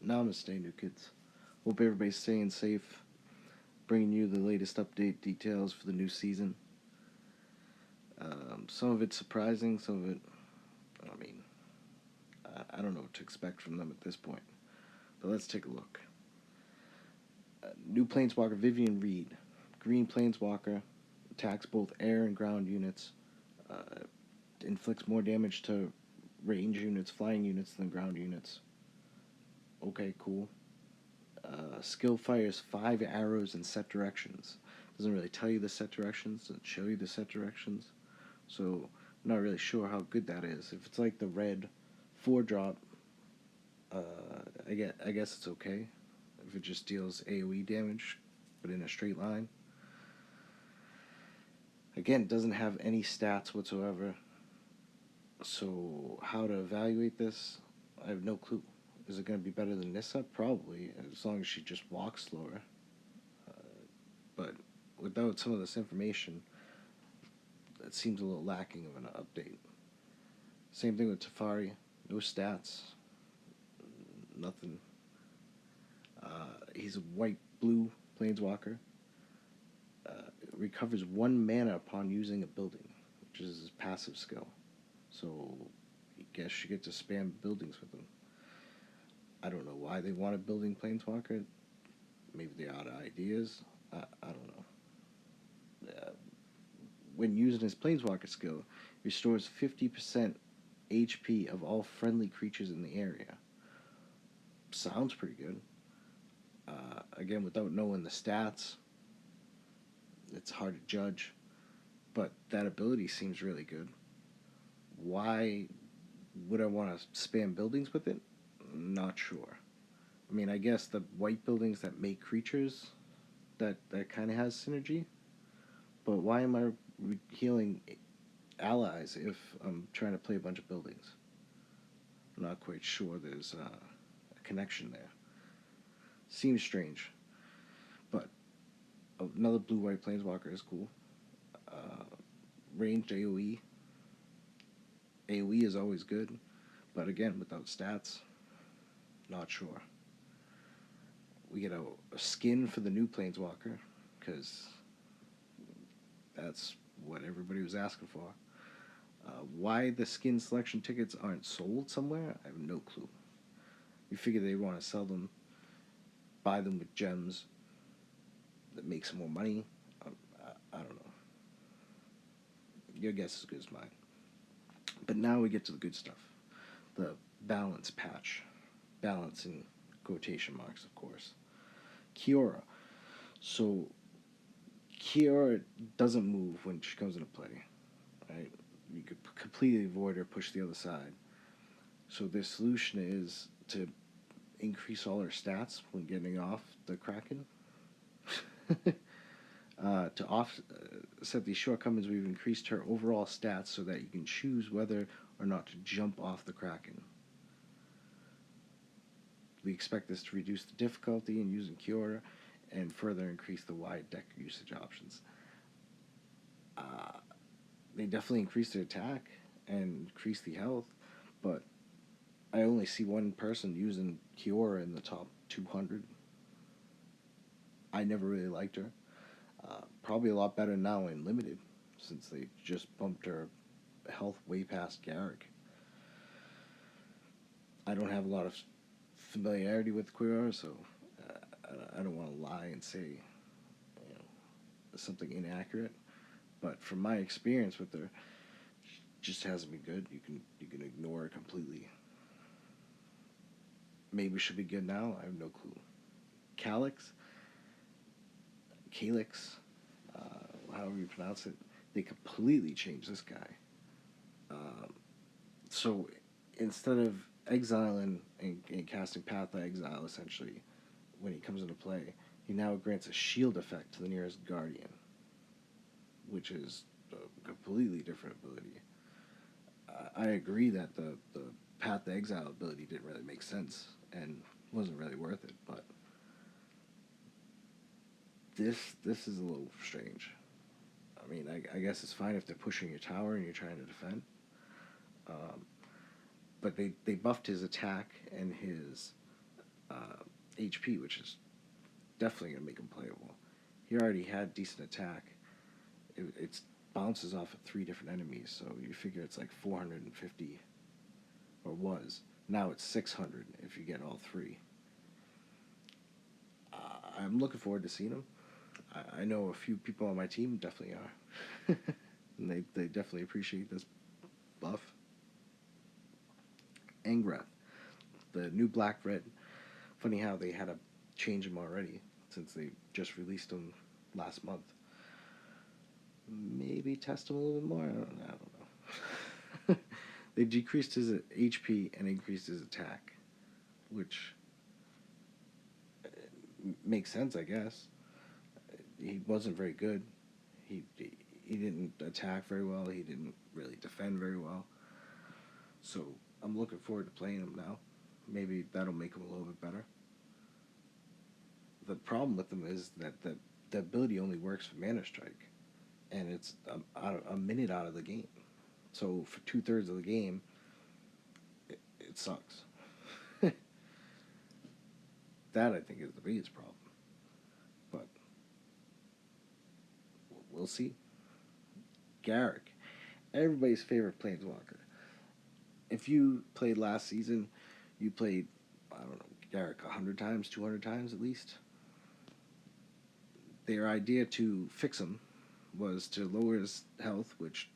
Namaste, new kids. Hope everybody's staying safe. Bringing you the latest update details for the new season. Some of it's surprising, some of it, I mean, I don't know what to expect from them at this point. But let's take a look. New Planeswalker Vivian Reed. Green Planeswalker. Attacks both air and ground units. Inflicts more damage to range units, flying units than ground units. Okay, cool. Skill fires 5 arrows in set directions. Doesn't really tell you the set directions, doesn't show you the set directions. So I'm not really sure how good that is. If it's like the red 4-drop, I guess it's okay. If it just deals AoE damage, but in a straight line. Again, it doesn't have any stats whatsoever. So how to evaluate this, I have no clue. Is it going to be better than Nissa? Probably, as long as she just walks slower. But without some of this information, it seems a little lacking of an update. Same thing with Teferi. No stats. Nothing. He's a white-blue planeswalker. Recovers 1 mana upon using a building, which is his passive skill. So I guess you get to spam buildings with him. I don't know why they want a building planeswalker. Maybe they're out of ideas. I don't know. When using his planeswalker skill, restores 50% HP of all friendly creatures in the area. Sounds pretty good. Again, without knowing the stats, it's hard to judge. But that ability seems really good. Why would I want to spam buildings with it? Not sure. I mean, I guess the white buildings that make creatures, that kind of has synergy. But why am I healing allies if I'm trying to play a bunch of buildings? I'm not quite sure there's a connection there. Seems strange. But another blue-white planeswalker is cool. Ranged AoE. AoE is always good. But again, without stats, not sure. We get a skin for the new planeswalker, because that's what everybody was asking for. Why the skin selection tickets aren't sold somewhere, I have no clue. You figure they want to sell them, buy them with gems that make some more money. I don't know. Your guess is as good as mine. But now we get to the good stuff. The balance patch. Balance in quotation marks, of course. Kiora. So Kiora doesn't move when she comes into play, right? You could completely avoid her, push the other side. So the solution is to increase all her stats when getting off the Kraken. To offset these shortcomings, we've increased her overall stats so that you can choose whether or not to jump off the Kraken. We expect this to reduce the difficulty in using Kiora and further increase the wide deck usage options. They definitely increase the attack and increase the health, but I only see one person using Kiora in the top 200. I never really liked her. Probably a lot better now in Limited, since they just bumped her health way past Garak. I don't have a lot of familiarity with Kiora, so I don't want to lie and say something inaccurate. But from my experience with her, she just hasn't been good. You can ignore her completely. Maybe she'll be good now. I have no clue. Calyx, however you pronounce it, they completely changed this guy. So instead of exiling and casting Path of Exile, essentially, when he comes into play, he now grants a shield effect to the nearest Guardian, which is a completely different ability. I agree that the Path of Exile ability didn't really make sense and wasn't really worth it, but this is a little strange. I mean, I guess it's fine if they're pushing your tower and you're trying to defend. But they buffed his attack and his HP, which is definitely going to make him playable. He already had decent attack. It bounces off of 3 different enemies, so you figure it's like 450, or was. Now it's 600 if you get all 3. I'm looking forward to seeing him. I know a few people on my team definitely are. And they definitely appreciate this buff. Angrath, the new black-red. Funny how they had to change him already, since they just released him last month. Maybe test him a little bit more? I don't know. They decreased his HP and increased his attack, which makes sense, I guess. He wasn't very good. He didn't attack very well. He didn't really defend very well. So I'm looking forward to playing him now. Maybe that'll make him a little bit better. The problem with him is that the ability only works for Mana Strike, and it's a minute out of the game. So for 2/3 of the game, it sucks. That, I think, is the biggest problem. But we'll see. Garak, everybody's favorite Planeswalker. If you played last season, you played, I don't know, Garak 100 times, 200 times at least. Their idea to fix him was to lower his health, which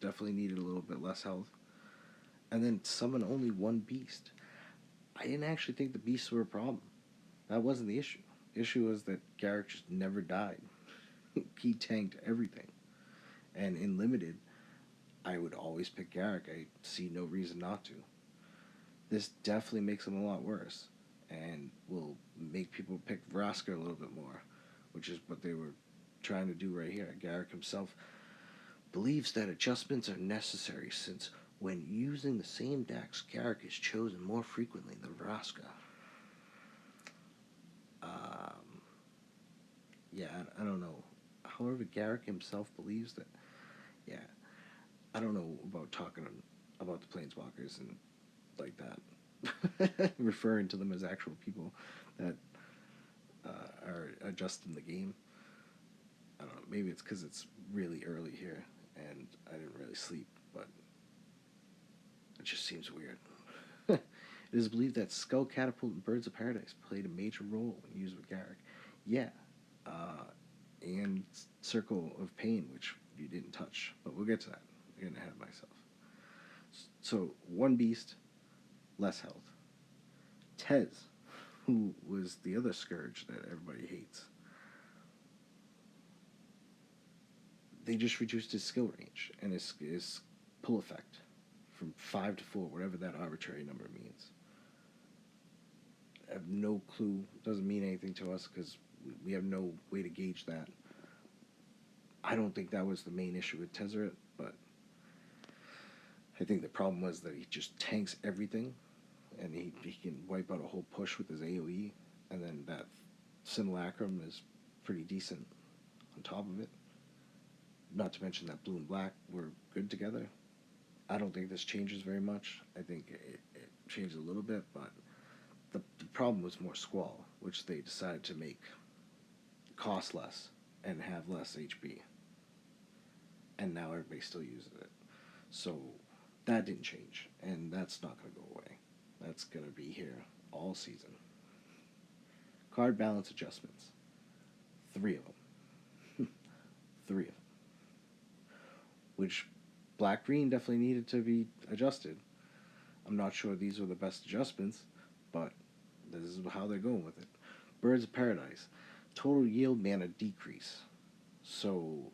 definitely needed a little bit less health, and then summon only 1 beast. I didn't actually think the beasts were a problem. That wasn't the issue. The issue was that Garak just never died. He tanked everything. And in Limited, I would always pick Garak. I see no reason not to. This definitely makes him a lot worse, and will make people pick Vraska a little bit more, which is what they were trying to do right here. Garak himself believes that adjustments are necessary, since when using the same decks, Garak is chosen more frequently than Vraska. Yeah, I don't know. However, Garak himself believes that, yeah, I don't know about talking about the Planeswalkers and like that, referring to them as actual people that are adjusting the game. I don't know, maybe it's because it's really early here and I didn't really sleep, but it just seems weird. It is believed that Skull Catapult and Birds of Paradise played a major role when used with Garak. Yeah, and Circle of Pain, which you didn't touch, but we'll get to that. I'm getting ahead of myself. So, 1 beast, less health. Tez, who was the other scourge that everybody hates, they just reduced his skill range and his pull effect from 5 to 4, whatever that arbitrary number means. I have no clue. It doesn't mean anything to us because we have no way to gauge that. I don't think that was the main issue with Tezzeret, but I think the problem was that he just tanks everything, and he can wipe out a whole push with his AoE, and then that Simulacrum is pretty decent on top of it. Not to mention that blue and black were good together. I don't think this changes very much. I think it changed a little bit, but the problem was more Squall, which they decided to make cost less and have less HP. And now everybody still uses it. So that didn't change, and that's not going to go away. That's going to be here all season. Card balance adjustments. 3 of them. 3 of them. Which black-green definitely needed to be adjusted. I'm not sure these were the best adjustments, but this is how they're going with it. Birds of Paradise. Total yield mana decrease. So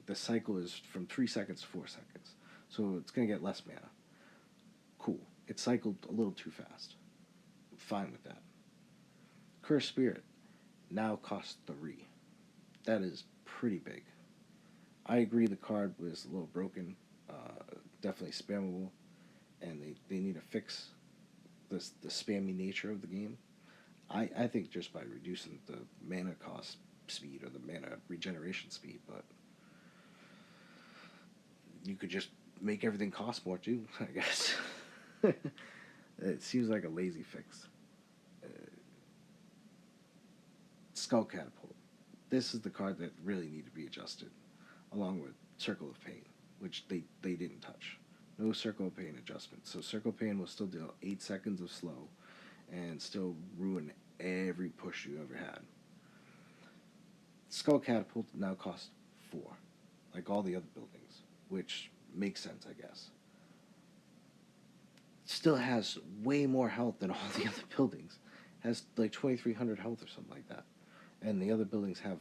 the cycle is from 3 seconds to 4 seconds. So it's going to get less mana. Cool. It cycled a little too fast. I'm fine with that. Cursed Spirit now costs 3. That is pretty big. I agree the card was a little broken. Definitely spammable. And they need to fix the spammy nature of the game. I think just by reducing the mana cost speed or the mana regeneration speed, but you could just make everything cost more too, I guess. It seems like a lazy fix. Skull Catapult. This is the card that really needed to be adjusted, along with Circle of Pain, which they didn't touch. No Circle of Pain adjustment. So Circle of Pain will still deal 8 seconds of slow and still ruin every push you ever had. Skull Catapult now costs 4, like all the other buildings, which makes sense, I guess. Still has way more health than all the other buildings. Has like 2,300 health or something like that. And the other buildings have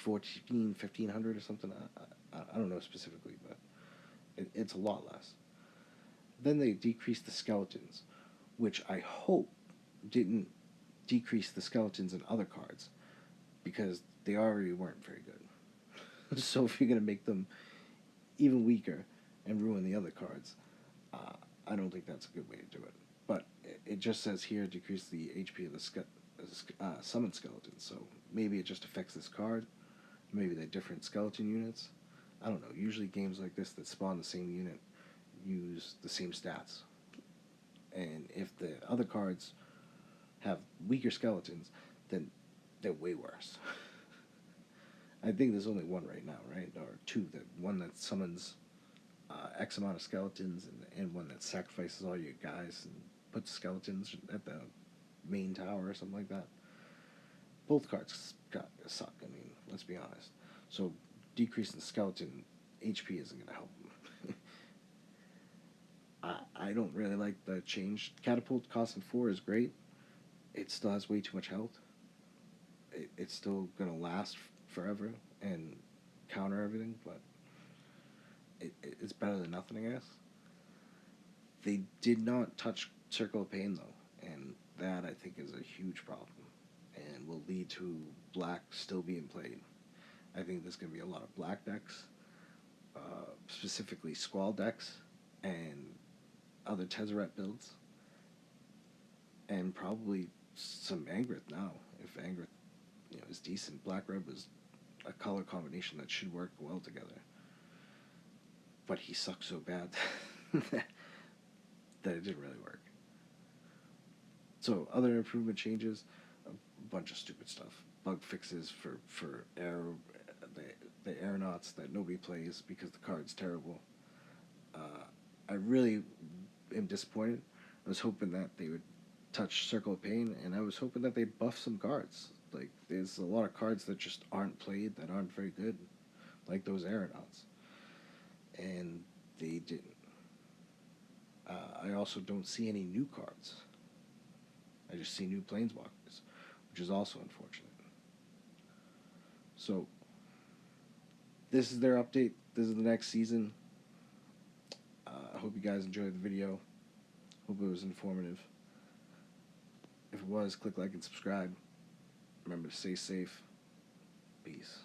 1,500 or something. I don't know specifically, but it's a lot less. Then they decreased the skeletons, which I hope didn't decrease the skeletons in other cards, because they already weren't very good. So if you're going to make them even weaker and ruin the other cards, I don't think that's a good way to do it. But it just says here, decrease the HP of the summon skeletons. So maybe it just affects this card. Maybe they're different skeleton units. I don't know. Usually games like this that spawn the same unit use the same stats. And if the other cards have weaker skeletons, then they're way worse. I think there's only one right now, right? Or two. One that summons X amount of skeletons, and one that sacrifices all your guys and puts skeletons at the main tower or something like that. Both cards suck, I mean, let's be honest. So decreasing the skeleton HP isn't going to help them. I don't really like the change. Catapult costing 4 is great. It still has way too much health. It's still going to last forever and counter everything, but it's better than nothing, I guess. They did not touch Circle of Pain, though, and that, I think, is a huge problem and will lead to black still being played. I think there's going to be a lot of black decks, specifically Squall decks, and other Tezzeret builds, and probably some Angrith now. If Angrith, is decent. Black-red was a color combination that should work well together, but he sucks so bad that it didn't really work. So other improvement changes, a bunch of stupid stuff. Bug fixes for the aeronauts that nobody plays because the card's terrible. I really am disappointed. I was hoping that they would touch Circle of Pain, and I was hoping that they'd buff some cards. Like, there's a lot of cards that just aren't played, that aren't very good, like those aeronauts. And they didn't. I also don't see any new cards. I just see new planeswalkers, which is also unfortunate. So, this is their update. This is the next season. I hope you guys enjoyed the video. Hope it was informative. If it was, click like and subscribe. Remember to stay safe. Peace.